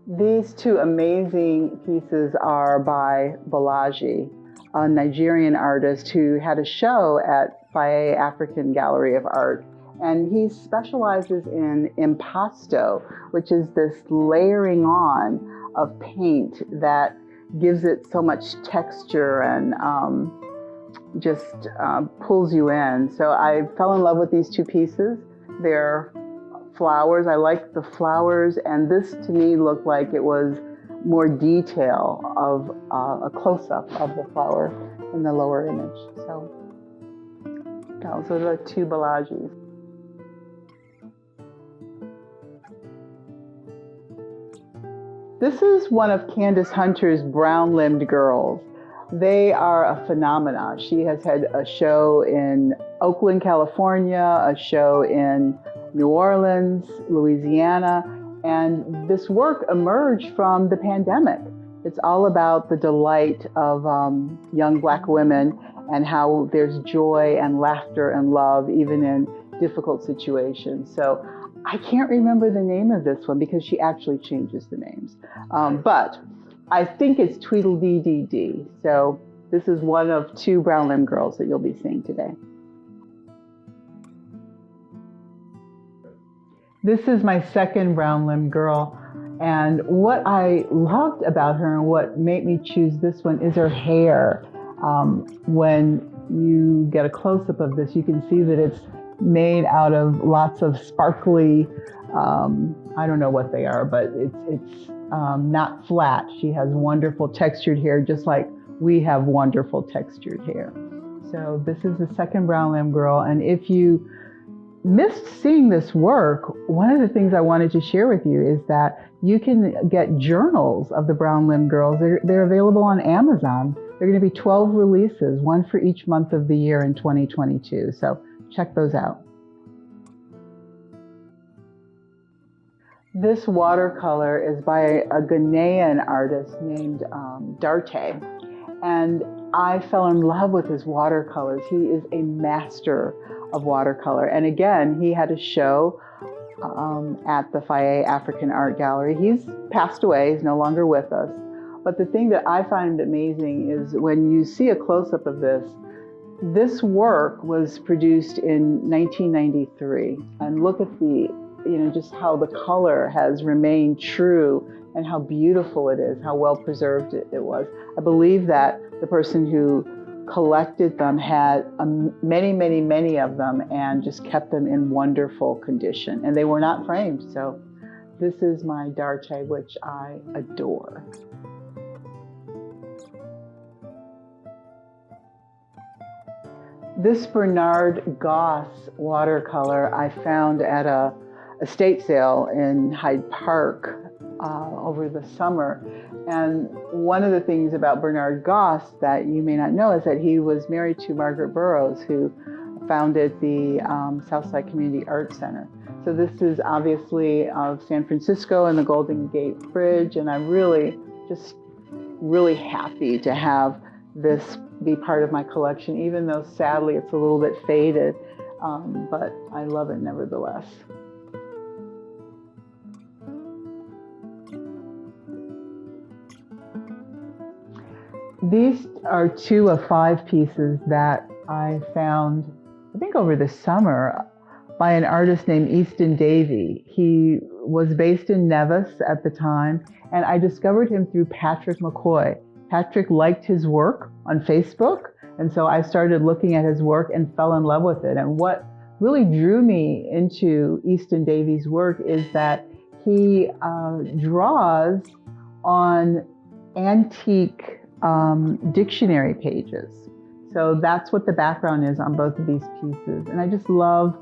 These two amazing pieces are by Bolaji, a Nigerian artist who had a show at Faye African Gallery of Art. And he specializes in impasto, which is this layering on of paint that gives it so much texture and just pulls you in. So I fell in love with these two pieces. They're flowers. I like the flowers, and this to me looked like it was more detail of a close-up of the flower in the lower image. So those are the two Bolagis. This is one of Candace Hunter's brown-limbed girls. They are a phenomenon. She has had a show in Oakland, California, a show in New Orleans, Louisiana, and this work emerged from the pandemic. It's all about the delight of young Black women and how there's joy and laughter and love even in difficult situations. So I can't remember the name of this one because she actually changes the names. But I think it's Tweedledee. So this is one of two brown-limbed girls that you'll be seeing today. This is my second brown-limbed girl, and what I loved about her and what made me choose this one is her hair. When you get a close-up of this, you can see that it's made out of lots of sparkly, I don't know what they are, but it's not flat. She has wonderful textured hair, just like we have wonderful textured hair. So this is the second brown-limbed girl, and if you missed seeing this work, one of the things I wanted to share with you is that you can get journals of the brown-limbed girls. They're available on Amazon. There are going to be 12 releases, one for each month of the year in 2022. So check those out. This watercolor is by a Ghanaian artist named Darte. And I fell in love with his watercolors. He is a master of watercolor. And again, he had a show at the Faye African Art Gallery. He's passed away, he's no longer with us. But the thing that I find amazing is when you see a close-up of this work was produced in 1993. And look at just how the color has remained true and how beautiful it is, how well preserved it was. I believe that the person who collected them had many of them and just kept them in wonderful condition. And they were not framed. So this is my Darte, which I adore. This Bernard Goss watercolor I found at a estate sale in Hyde Park over the summer. And one of the things about Bernard Goss that you may not know is that he was married to Margaret Burroughs, who founded the Southside Community Arts Center. So this is obviously of San Francisco and the Golden Gate Bridge, and I'm really happy to have this be part of my collection, even though sadly it's a little bit faded, but I love it nevertheless. These are 2 of 5 pieces that I found, I think over the summer, by an artist named Easton Davey. He was based in Nevis at the time, and I discovered him through Patrick McCoy. Patrick liked his work on Facebook, and so I started looking at his work and fell in love with it. And what really drew me into Easton Davey's work is that he draws on antique dictionary pages. So that's what the background is on both of these pieces. And I just love,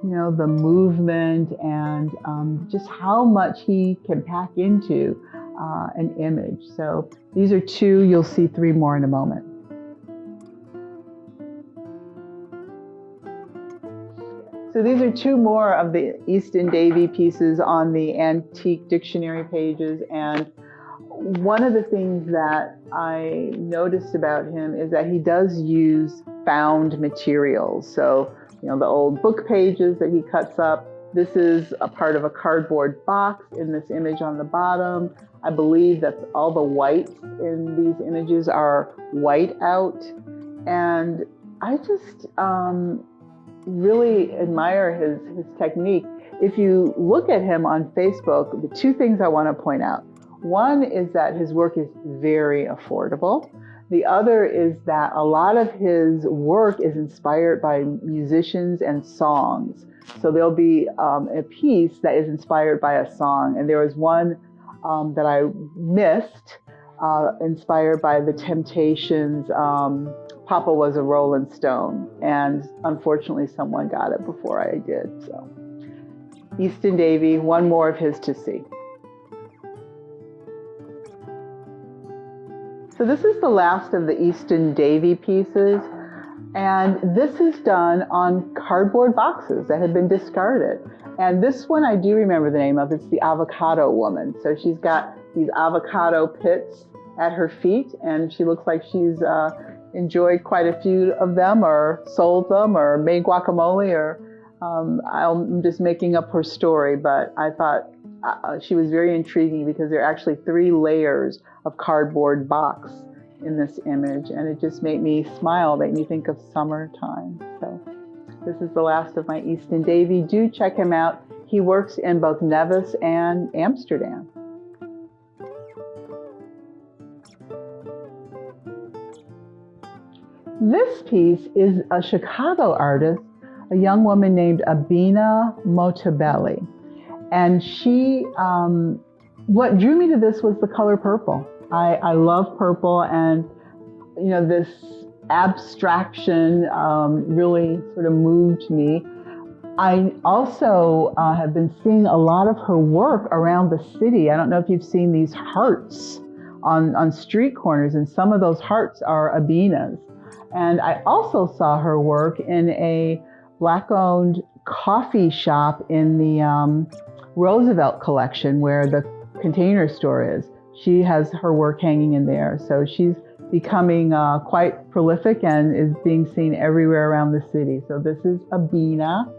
the movement and just how much he can pack into an image. So these are 2, you'll see 3 more in a moment. So these are 2 more of the Easton Davey pieces on the antique dictionary pages. And one of the things that I noticed about him is that he does use found materials. So, the old book pages that he cuts up. This is a part of a cardboard box in this image on the bottom. I believe that all the whites in these images are white out. And I just really admire his technique. If you look at him on Facebook, the two things I want to point out. One is that his work is very affordable. The other is that a lot of his work is inspired by musicians and songs. So there'll be a piece that is inspired by a song. And there was one that I missed, inspired by the Temptations, Papa Was a Rolling Stone. And unfortunately, someone got it before I did. So Easton Davey, one more of his to see. So this is the last of the Easton Davey pieces, and this is done on cardboard boxes that had been discarded. And this one I do remember the name of. It's the Avocado Woman. So she's got these avocado pits at her feet, and she looks like she's enjoyed quite a few of them, or sold them, or made guacamole, or I'm just making up her story, but I thought she was very intriguing because there are actually 3 layers of cardboard box in this image, and it just made me smile, made me think of summertime. So this is the last of my Easton Davey. Do check him out. He works in both Nevis and Amsterdam. This piece is a Chicago artist, a young woman named Abina Motabelli. And she, what drew me to this was the color purple. I love purple, and you know, this abstraction really sort of moved me. I also have been seeing a lot of her work around the city. I don't know if you've seen these hearts on street corners, and some of those hearts are Abinas. And I also saw her work in a Black-owned coffee shop in the Roosevelt collection, where the Container Store is. She has her work hanging in there. So she's becoming quite prolific and is being seen everywhere around the city. So this is Abina.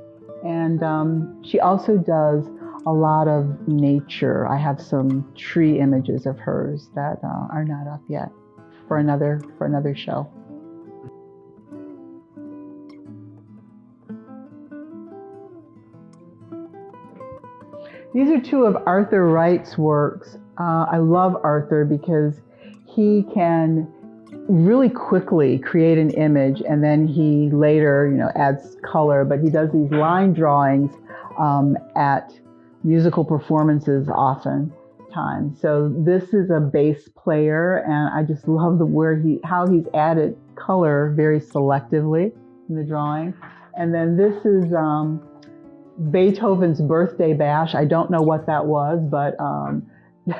And she also does a lot of nature. I have some tree images of hers that are not up yet for another show. These are 2 of Arthur Wright's works. I love Arthur because he can really quickly create an image, and then he later, adds color, but he does these line drawings at musical performances oftentimes. So this is a bass player, and I just love how he's added color very selectively in the drawing. And then this is Beethoven's Birthday Bash. I don't know what that was, but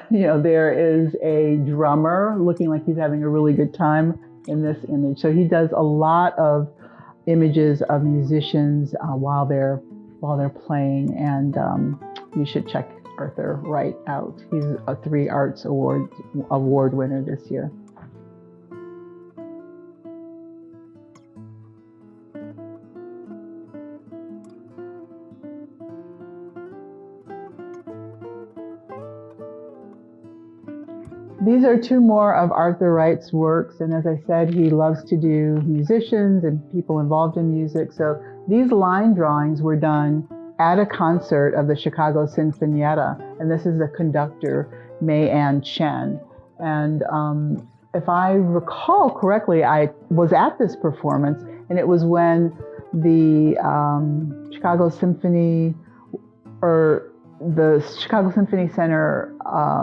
there is a drummer looking like he's having a really good time in this image. So he does a lot of images of musicians while they're playing, and you should check Arthur Wright out. He's a 3 Arts Award winner this year. These are 2 more of Arthur Wright's works, and as I said, he loves to do musicians and people involved in music. So these line drawings were done at a concert of the Chicago Sinfonietta, and this is the conductor, May Ann Chen. And if I recall correctly, I was at this performance, and it was when the Chicago Symphony Center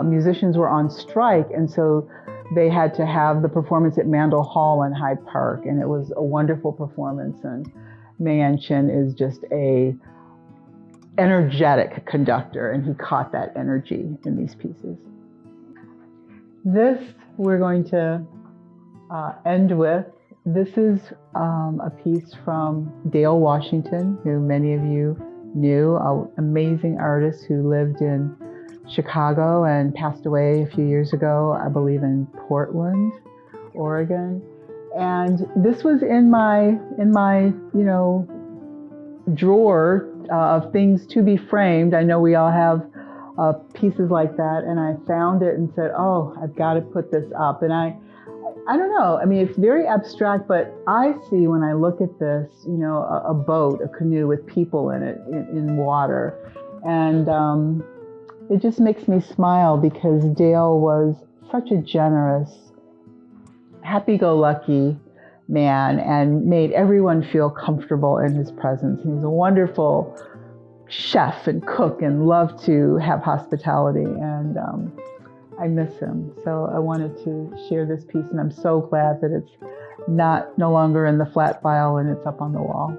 musicians were on strike, and so they had to have the performance at Mandel Hall in Hyde Park, and it was a wonderful performance. And May Ann Chen is just a energetic conductor, and he caught that energy in these pieces. This we're going to end with. This is a piece from Dale Washington, who many of you knew, an amazing artist who lived in Chicago and passed away a few years ago, I believe in Portland, Oregon. And this was in my drawer of things to be framed. I know we all have pieces like that, and I found it and said, oh, I've got to put this up. And I don't know. I mean, it's very abstract, but I see when I look at this, you know, a boat, a canoe with people in it, in water. And it just makes me smile because Dale was such a generous, happy-go-lucky man and made everyone feel comfortable in his presence. He was a wonderful chef and cook and loved to have hospitality. And I miss him. So I wanted to share this piece, and I'm so glad that it's no longer in the flat file and it's up on the wall.